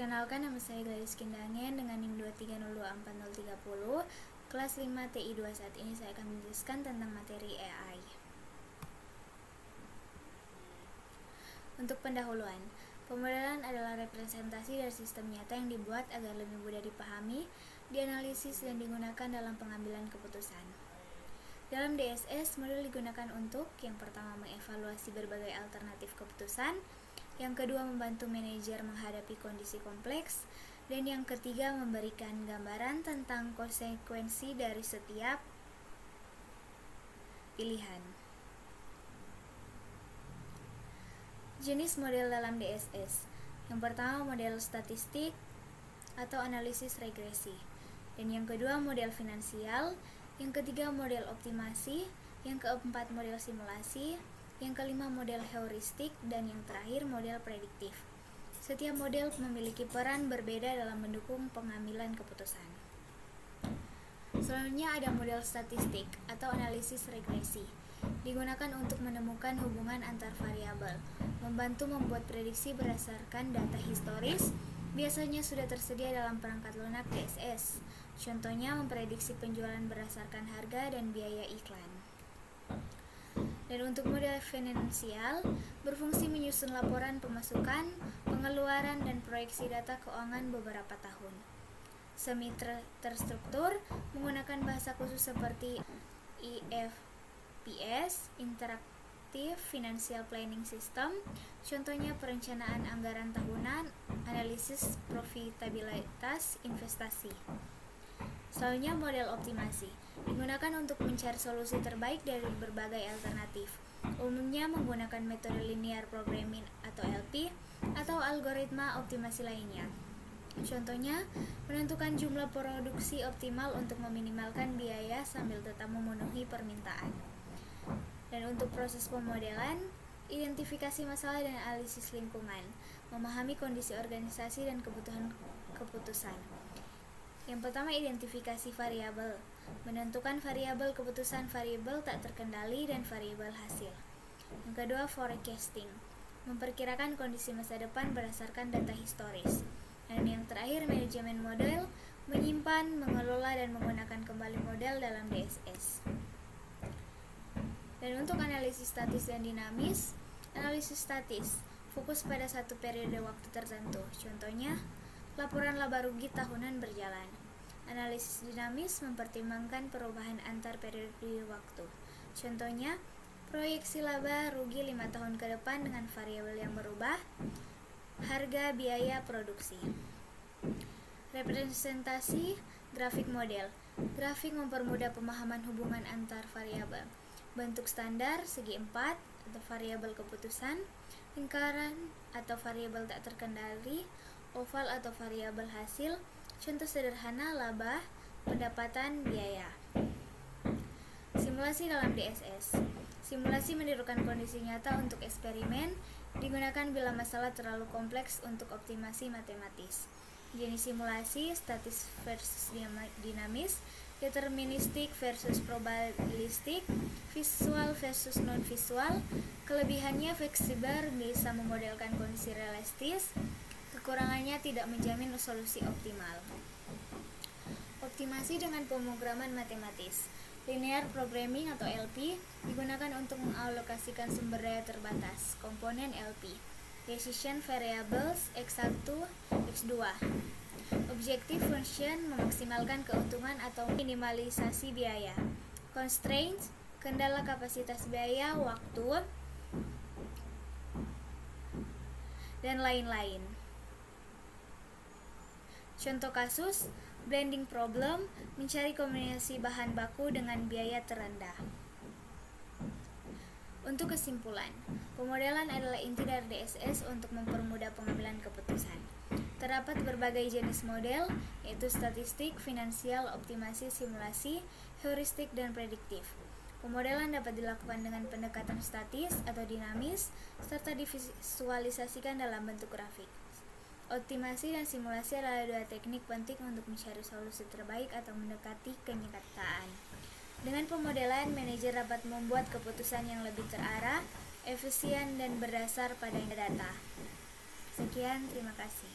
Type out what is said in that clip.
Perkenalkan, nama saya Gladys Kindangen dengan NIM 2302430, kelas 5 TI2. Saat ini saya akan menjelaskan tentang materi AI. Untuk pendahuluan, pemodelan adalah representasi dari sistem nyata yang dibuat agar lebih mudah dipahami, dianalisis, dan digunakan dalam pengambilan keputusan. Dalam DSS, model digunakan untuk yang pertama mengevaluasi berbagai alternatif keputusan, yang kedua membantu manajer menghadapi kondisi kompleks, dan yang ketiga memberikan gambaran tentang konsekuensi dari setiap pilihan. Jenis model dalam DSS. Yang pertama model statistik atau analisis regresi, dan yang kedua model finansial, yang ketiga model optimasi, yang keempat model simulasi, yang kelima model heuristik, dan yang terakhir model prediktif. Setiap model memiliki peran berbeda dalam mendukung pengambilan keputusan. Selanjutnya ada model statistik atau analisis regresi. Digunakan untuk menemukan hubungan antar variabel, membantu membuat prediksi berdasarkan data historis, biasanya sudah tersedia dalam perangkat lunak DSS. Contohnya memprediksi penjualan berdasarkan harga dan biaya iklan. Dan untuk model finansial, berfungsi menyusun laporan pemasukan, pengeluaran, dan proyeksi data keuangan beberapa tahun. Semi terstruktur menggunakan bahasa khusus seperti IFPS, Interactive Financial Planning System, contohnya perencanaan anggaran tahunan, analisis profitabilitas investasi. Selanjutnya model optimasi, digunakan untuk mencari solusi terbaik dari berbagai alternatif. Umumnya menggunakan metode linear programming atau LP atau algoritma optimasi lainnya. Contohnya, menentukan jumlah produksi optimal untuk meminimalkan biaya sambil tetap memenuhi permintaan. Dan untuk proses pemodelan, identifikasi masalah dan analisis lingkungan, memahami kondisi organisasi dan kebutuhan keputusan. Yang pertama, identifikasi variabel, menentukan variabel keputusan, variabel tak terkendali, dan variabel hasil. Yang kedua, forecasting, memperkirakan kondisi masa depan berdasarkan data historis. Dan yang terakhir, manajemen model, menyimpan, mengelola, dan menggunakan kembali model dalam DSS. Dan untuk analisis statis dan dinamis, analisis statis fokus pada satu periode waktu tertentu. Contohnya, laporan laba rugi tahunan berjalan. Analisis dinamis mempertimbangkan perubahan antar periode waktu. Contohnya, proyeksi laba rugi 5 tahun ke depan dengan variabel yang berubah, harga, biaya, produksi. Representasi grafik model. Grafik mempermudah pemahaman hubungan antar variabel. Bentuk standar segi 4 atau variabel keputusan, lingkaran atau variabel tak terkendali, oval atau variabel hasil. Contoh sederhana laba, pendapatan, biaya. Simulasi dalam DSS. Simulasi menirukan kondisi nyata untuk eksperimen, digunakan bila masalah terlalu kompleks untuk optimasi matematis. Jenis simulasi, statis versus dinamis, deterministik versus probabilistik, visual versus non-visual. Kelebihannya fleksibel, bisa memodelkan kondisi realistis. Kekurangannya tidak menjamin solusi optimal. Optimasi dengan pemrograman matematis. Linear programming atau LP digunakan untuk mengalokasikan sumber daya terbatas, komponen LP. Decision variables X1, X2. Objective function memaksimalkan keuntungan atau minimalisasi biaya. Constraints, kendala kapasitas biaya, waktu, dan lain-lain. Contoh kasus, blending problem, mencari kombinasi bahan baku dengan biaya terendah. Untuk kesimpulan, pemodelan adalah inti dari DSS untuk mempermudah pengambilan keputusan. Terdapat berbagai jenis model, yaitu statistik, finansial, optimasi, simulasi, heuristik, dan prediktif. Pemodelan dapat dilakukan dengan pendekatan statis atau dinamis, serta divisualisasikan dalam bentuk grafik. Optimasi dan simulasi adalah dua teknik penting untuk mencari solusi terbaik atau mendekati kenyataan. Dengan pemodelan, manajer dapat membuat keputusan yang lebih terarah, efisien, dan berdasar pada data. Sekian, terima kasih.